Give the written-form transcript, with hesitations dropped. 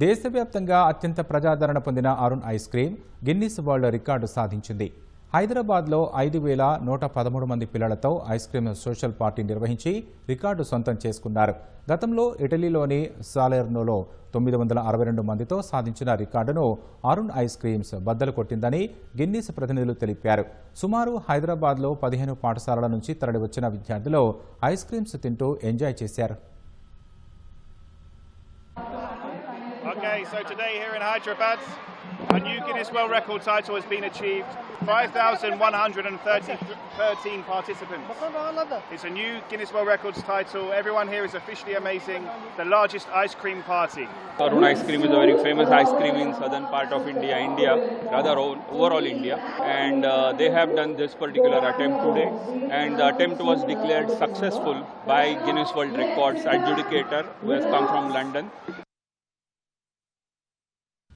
దేశవ్యాప్తంగా అత్యంత ప్రజాదరణ పొందిన Arun ice cream Guinness world record సాధించింది. హైదరాబాద్లో 5,113 మంది పిల్లలతో ఐస్ క్రీమ్ సోషల్ పార్టీ నిర్వహించి రికార్డు సొంతం చేసుకున్నారు. గతంలో ఇటలీలోని సాలెర్నోలో 962 మందితో సాధించిన రికార్డును అరుణ్ ఐస్ క్రీమ్స్ బద్దలు కొట్టిందని గిన్నిస్ ప్రతినిధులు తెలిపారు. సుమారు హైదరాబాద్లో 15 పాఠశాలల నుంచి తరలివచ్చిన విద్యార్థులు ఐస్ క్రీమ్స్ తింటూ ఎంజాయ్ చేశారు. Okay, so today here in Hyderabad, a new Guinness World Record title has been achieved. 5,113 participants. It's a new Guinness World Records title. Everyone here is officially amazing. The largest ice cream party. Arun Ice Cream is a very famous ice cream in southern part of India, rather overall India. And they have done this particular attempt today. And the attempt was declared successful by Guinness World Records adjudicator who has come from London.